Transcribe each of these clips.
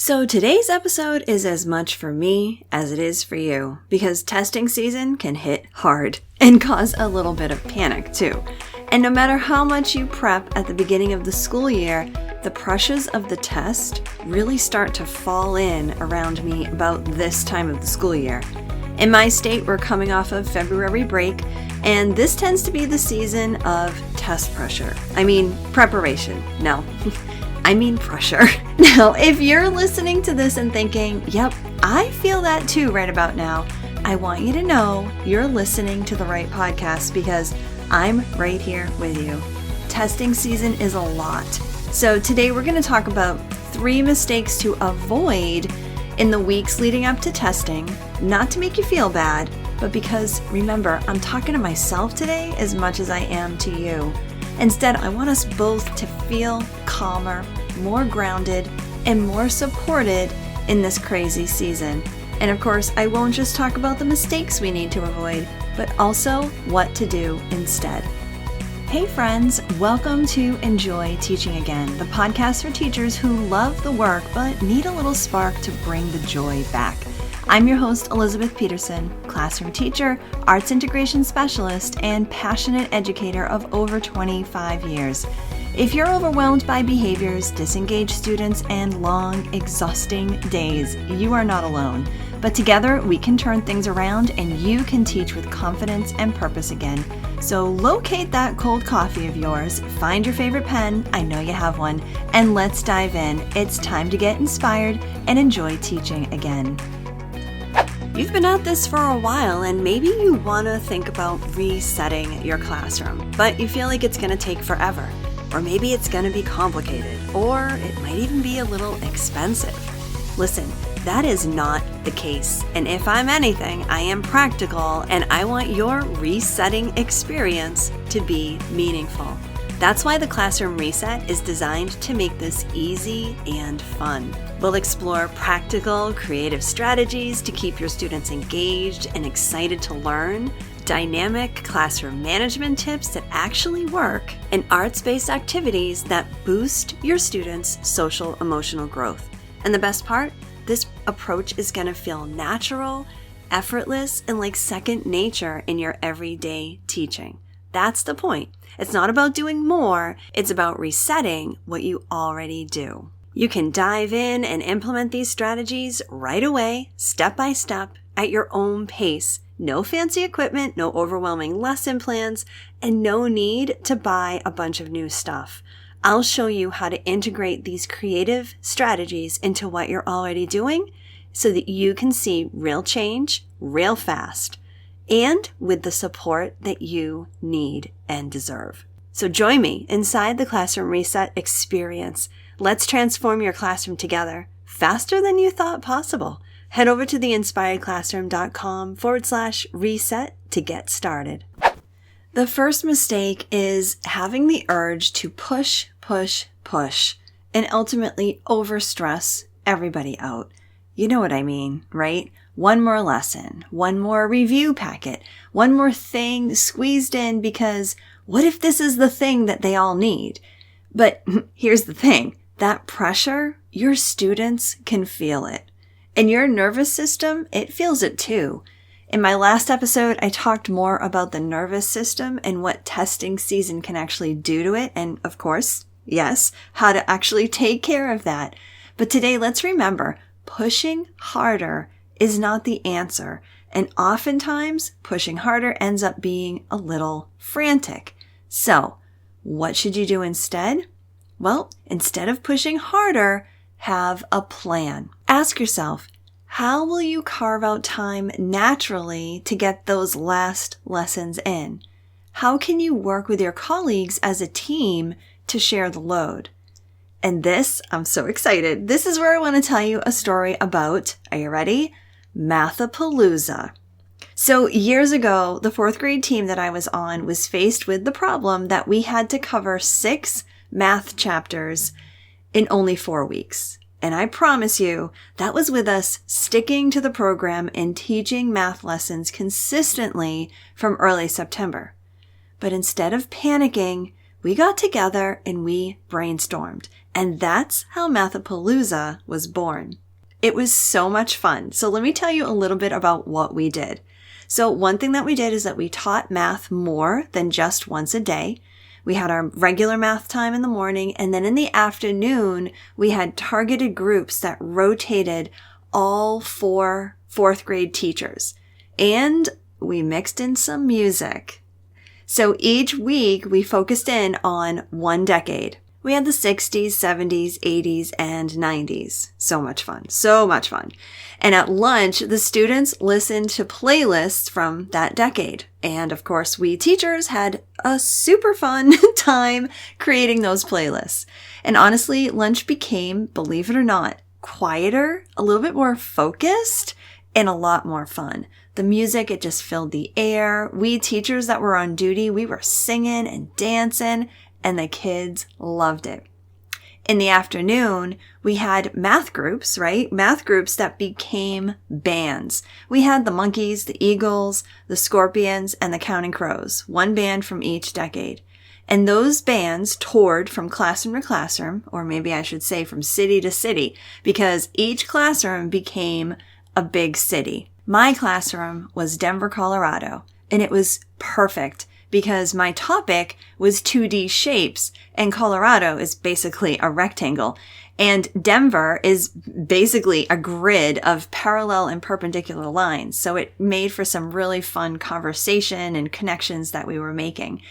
So today's episode is as much for me as it is for you, because testing season can hit hard and cause a little bit of panic too. And no matter how much you prep at the beginning of the school year, the pressures of the test really start to fall in around me about this time of the school year. In my state, we're coming off of February break, and this tends to be the season of test pressure. I mean, preparation. No. I mean pressure. Now, if you're listening to this and thinking, yep, I feel that too right about now, I want you to know you're listening to the right podcast because I'm right here with you. Testing season is a lot. So today we're going to talk about 3 mistakes to avoid in the weeks leading up to testing, not to make you feel bad, but because remember, I'm talking to myself today as much as I am to you. Instead, I want us both to feel calmer, more grounded, and more supported in this crazy season. And of course, I won't just talk about the mistakes we need to avoid, but also what to do instead. Hey friends, welcome to Enjoy Teaching Again, the podcast for teachers who love the work but need a little spark to bring the joy back. I'm your host, Elizabeth Peterson, classroom teacher, arts integration specialist, and passionate educator of over 25 years. If you're overwhelmed by behaviors, disengaged students, and long, exhausting days, you are not alone. But together, we can turn things around and you can teach with confidence and purpose again. So locate that cold coffee of yours, find your favorite pen, I know you have one, and let's dive in. It's time to get inspired and enjoy teaching again. You've been at this for a while and maybe you want to think about resetting your classroom, but you feel like it's going to take forever. Or maybe it's going to be complicated, or it might even be a little expensive. Listen, that is not the case. And if I'm anything, I am practical and I want your resetting experience to be meaningful. That's why the Classroom Reset is designed to make this easy and fun. We'll explore practical, creative strategies to keep your students engaged and excited to learn, dynamic classroom management tips that actually work, and arts-based activities that boost your students' social-emotional growth. And the best part? This approach is going to feel natural, effortless, and like second nature in your everyday teaching. That's the point. It's not about doing more, it's about resetting what you already do. You can dive in and implement these strategies right away, step by step, at your own pace. No fancy equipment, no overwhelming lesson plans, and no need to buy a bunch of new stuff. I'll show you how to integrate these creative strategies into what you're already doing so that you can see real change, real fast, and with the support that you need and deserve. So join me inside the Classroom Reset experience. Let's transform your classroom together faster than you thought possible. Head over to theinspiredclassroom.com/reset to get started. The first mistake is having the urge to push, and ultimately overstress everybody out. You know what I mean, right? One more lesson, one more review packet, one more thing squeezed in because what if this is the thing that they all need? But here's the thing, that pressure, your students can feel it. And your nervous system, it feels it too. In my last episode, I talked more about the nervous system and what testing season can actually do to it. And of course, yes, how to actually take care of that. But today, let's remember, pushing harder is not the answer. And oftentimes, pushing harder ends up being a little frantic. So, what should you do instead? Well, instead of pushing harder, have a plan. Ask yourself, how will you carve out time naturally to get those last lessons in? How can you work with your colleagues as a team to share the load? And this, I'm so excited. This is where I want to tell you a story about, are you ready? Mathapalooza. So years ago, the 4th grade team that I was on was faced with the problem that we had to cover 6 math chapters in only 4 weeks. And I promise you, that was with us sticking to the program and teaching math lessons consistently from early September. But instead of panicking, we got together and we brainstormed. And that's how Mathapalooza was born. It was so much fun. So let me tell you a little bit about what we did. So one thing that we did is that we taught math more than just once a day. We had our regular math time in the morning, and then in the afternoon, we had targeted groups that rotated all 4 fourth grade teachers. And we mixed in some music. So each week, we focused in on one decade. We had the 60s, 70s, 80s, and 90s. So much fun. So much fun. And at lunch, the students listened to playlists from that decade. And of course, we teachers had a super fun time creating those playlists. And honestly, lunch became, believe it or not, quieter, a little bit more focused, and a lot more fun. The music, it just filled the air. We teachers that were on duty, we were singing and dancing, and the kids loved it. In the afternoon, we had math groups, right? Math groups that became bands. We had the Monkeys, the Eagles, the Scorpions, and the Counting Crows, one band from each decade. And those bands toured from classroom to classroom, or maybe I should say from city to city, because each classroom became a big city. My classroom was Denver, Colorado, and it was perfect because my topic was 2D shapes, and Colorado is basically a rectangle, and Denver is basically a grid of parallel and perpendicular lines. So it made for some really fun conversation and connections that we were making.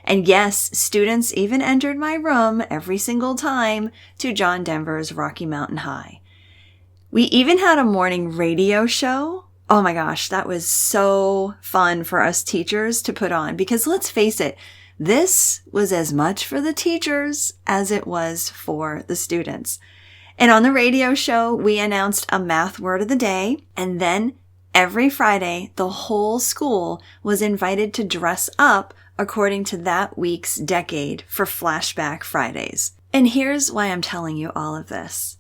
And yes, students even entered my room every single time to John Denver's Rocky Mountain High. We even had a morning radio show. Oh my gosh, that was so fun for us teachers to put on because let's face it, this was as much for the teachers as it was for the students. And on the radio show, we announced a math word of the day, and then every Friday, the whole school was invited to dress up according to that week's decade for Flashback Fridays. And here's why I'm telling you all of this.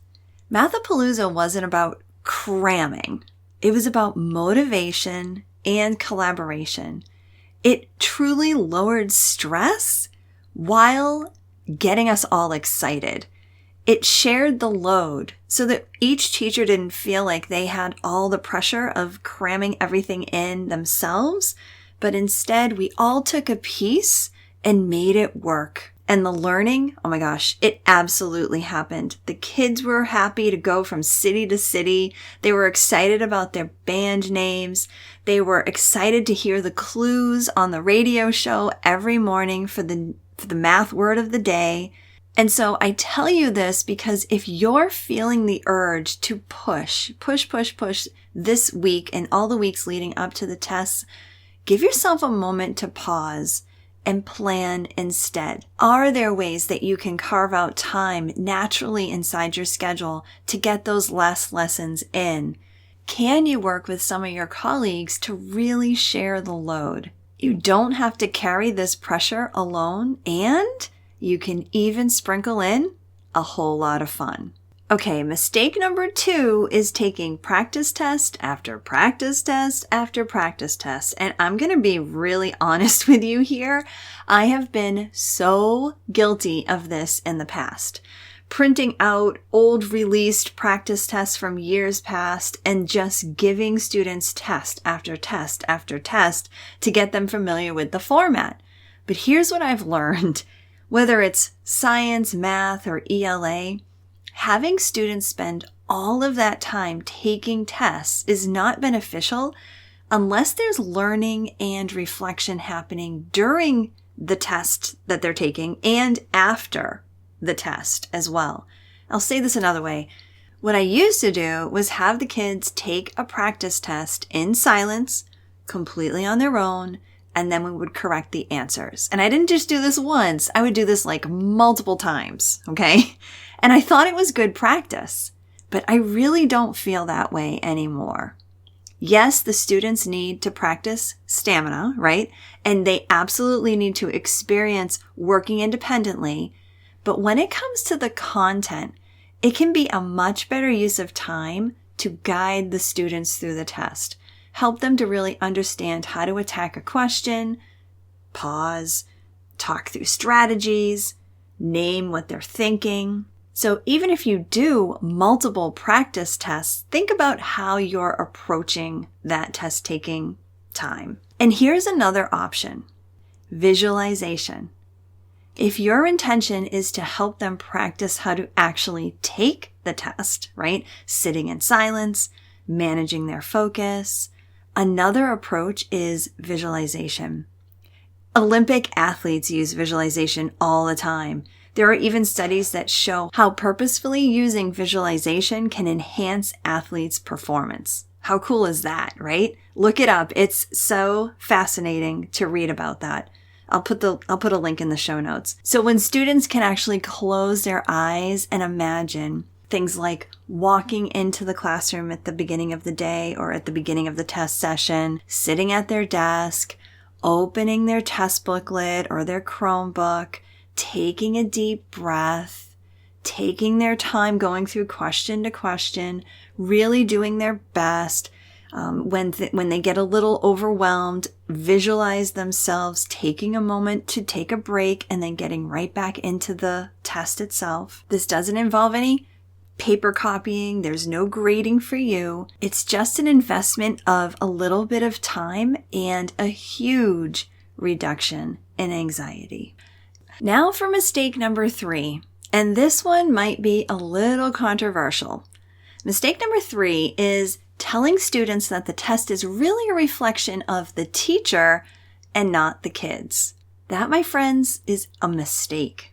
Mathapalooza wasn't about cramming. It was about motivation and collaboration. It truly lowered stress while getting us all excited. It shared the load so that each teacher didn't feel like they had all the pressure of cramming everything in themselves, but instead we all took a piece and made it work. And the learning, oh my gosh, it absolutely happened. The kids were happy to go from city to city. They were excited about their band names. They were excited to hear the clues on the radio show every morning for the math word of the day. And so I tell you this because if you're feeling the urge to push this week and all the weeks leading up to the tests, give yourself a moment to pause and plan instead. Are there ways that you can carve out time naturally inside your schedule to get those last lessons in? Can you work with some of your colleagues to really share the load? You don't have to carry this pressure alone, and you can even sprinkle in a whole lot of fun. Okay, mistake number 2 is taking practice test after practice test after practice test. And I'm going to be really honest with you here. I have been so guilty of this in the past. Printing out old released practice tests from years past and just giving students test after test after test to get them familiar with the format. But here's what I've learned. Whether it's science, math, or ELA, having students spend all of that time taking tests is not beneficial unless there's learning and reflection happening during the test that they're taking and after the test as well. I'll say this another way. What I used to do was have the kids take a practice test in silence, completely on their own, and then we would correct the answers. And I didn't just do this once. I would do this like multiple times, okay? And I thought it was good practice, but I really don't feel that way anymore. Yes, the students need to practice stamina, right? And they absolutely need to experience working independently. But when it comes to the content, it can be a much better use of time to guide the students through the test. Help them to really understand how to attack a question, pause, talk through strategies, name what they're thinking. So even if you do multiple practice tests, think about how you're approaching that test taking time. And here's another option: visualization. If your intention is to help them practice how to actually take the test, right? Sitting in silence, managing their focus. Another approach is visualization. Olympic athletes use visualization all the time. There are even studies that show how purposefully using visualization can enhance athletes' performance. How cool is that, right? Look it up. It's so fascinating to read about that. I'll put a link in the show notes. So when students can actually close their eyes and imagine things like walking into the classroom at the beginning of the day or at the beginning of the test session, sitting at their desk, opening their test booklet or their Chromebook, taking a deep breath, taking their time going through question to question, really doing their best. When they get a little overwhelmed, visualize themselves taking a moment to take a break and then getting right back into the test itself. This doesn't involve any paper copying. There's no grading for you. It's just an investment of a little bit of time and a huge reduction in anxiety. Now for mistake number 3, and this one might be a little controversial. Mistake number 3 is telling students that the test is really a reflection of the teacher and not the kids. That, my friends, is a mistake.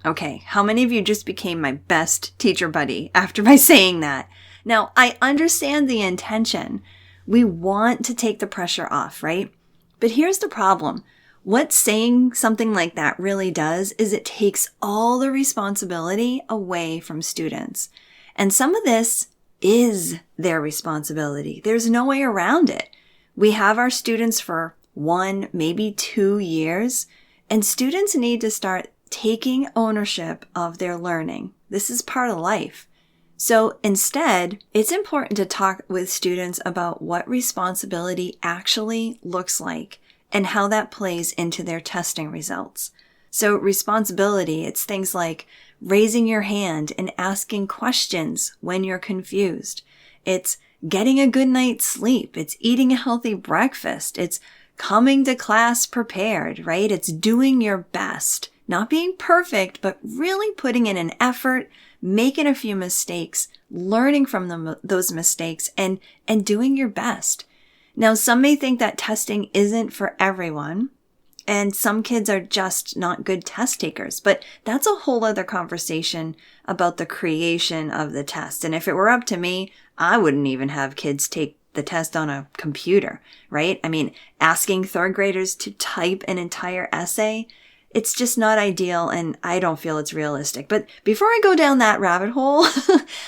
Okay, how many of you just became my best teacher buddy after my saying that? Now, I understand the intention. We want to take the pressure off, right? But here's the problem. What saying something like that really does is it takes all the responsibility away from students. And some of this is their responsibility. There's no way around it. We have our students for 1, maybe 2 years, and students need to start taking ownership of their learning. This is part of life. So instead, it's important to talk with students about what responsibility actually looks like and how that plays into their testing results. So responsibility, it's things like raising your hand and asking questions when you're confused. It's getting a good night's sleep. It's eating a healthy breakfast. It's coming to class prepared, right? It's doing your best, not being perfect, but really putting in an effort, making a few mistakes, learning from those mistakes, and doing your best. Now, some may think that testing isn't for everyone, and some kids are just not good test takers, but that's a whole other conversation about the creation of the test. And if it were up to me, I wouldn't even have kids take the test on a computer, right? I mean, asking third graders to type an entire essay, it's just not ideal, and I don't feel it's realistic. But before I go down that rabbit hole,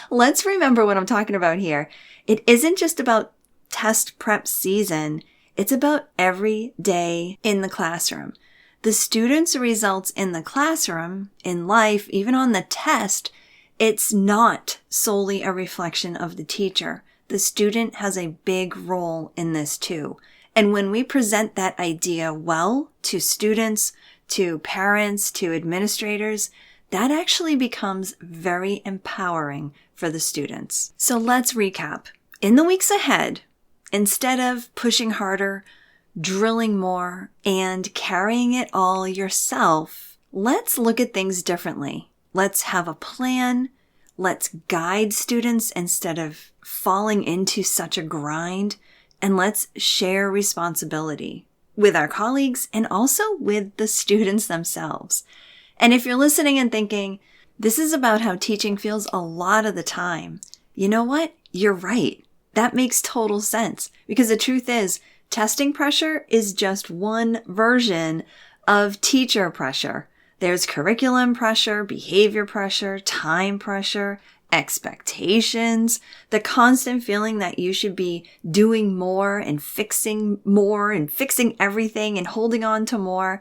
let's remember what I'm talking about here. It isn't just about test prep season. It's about every day in the classroom. The student's results in the classroom, in life, even on the test, it's not solely a reflection of the teacher. The student has a big role in this too. And when we present that idea well to students, to parents, to administrators, that actually becomes very empowering for the students. So let's recap. In the weeks ahead, instead of pushing harder, drilling more, and carrying it all yourself, let's look at things differently. Let's have a plan. Let's guide students instead of falling into such a grind. And let's share responsibility with our colleagues and also with the students themselves. And if you're listening and thinking, this is about how teaching feels a lot of the time, you know what? You're right. That makes total sense, because the truth is, testing pressure is just one version of teacher pressure. There's curriculum pressure, behavior pressure, time pressure, expectations, the constant feeling that you should be doing more and fixing everything and holding on to more.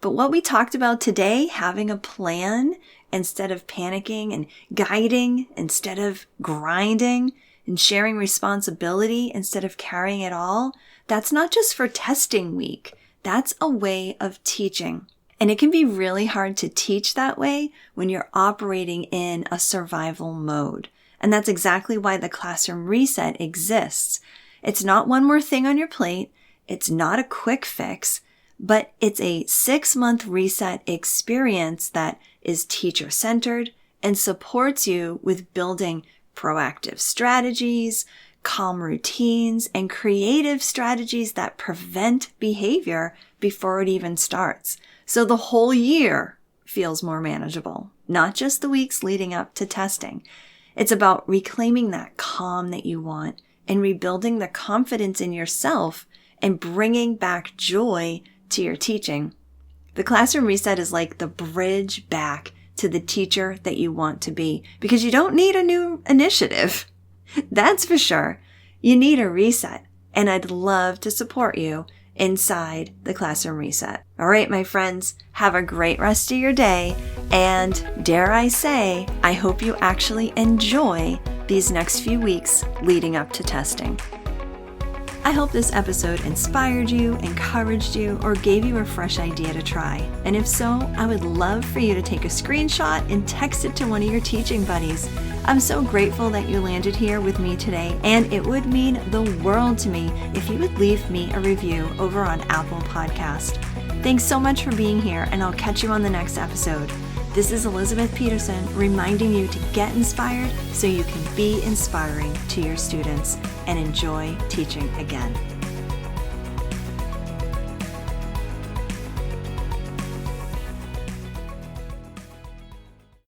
But what we talked about today, having a plan instead of panicking, and guiding instead of grinding, and sharing responsibility instead of carrying it all, that's not just for testing week. That's a way of teaching. And it can be really hard to teach that way when you're operating in a survival mode. And that's exactly why the classroom reset exists. It's not one more thing on your plate. It's not a quick fix, but it's a 6-month reset experience that is teacher-centered and supports you with building proactive strategies, calm routines, and creative strategies that prevent behavior before it even starts. So the whole year feels more manageable, not just the weeks leading up to testing. It's about reclaiming that calm that you want and rebuilding the confidence in yourself and bringing back joy to your teaching. The classroom reset is like the bridge back to the teacher that you want to be, because you don't need a new initiative. That's for sure. You need a reset, and I'd love to support you inside the classroom reset. All right, my friends, have a great rest of your day, and dare I say, I hope you actually enjoy these next few weeks leading up to testing. I hope this episode inspired you, encouraged you, or gave you a fresh idea to try. And if so, I would love for you to take a screenshot and text it to one of your teaching buddies. I'm so grateful that you landed here with me today, and it would mean the world to me if you would leave me a review over on Apple Podcast. Thanks so much for being here, and I'll catch you on the next episode. This is Elizabeth Peterson reminding you to get inspired so you can be inspiring to your students and enjoy teaching again.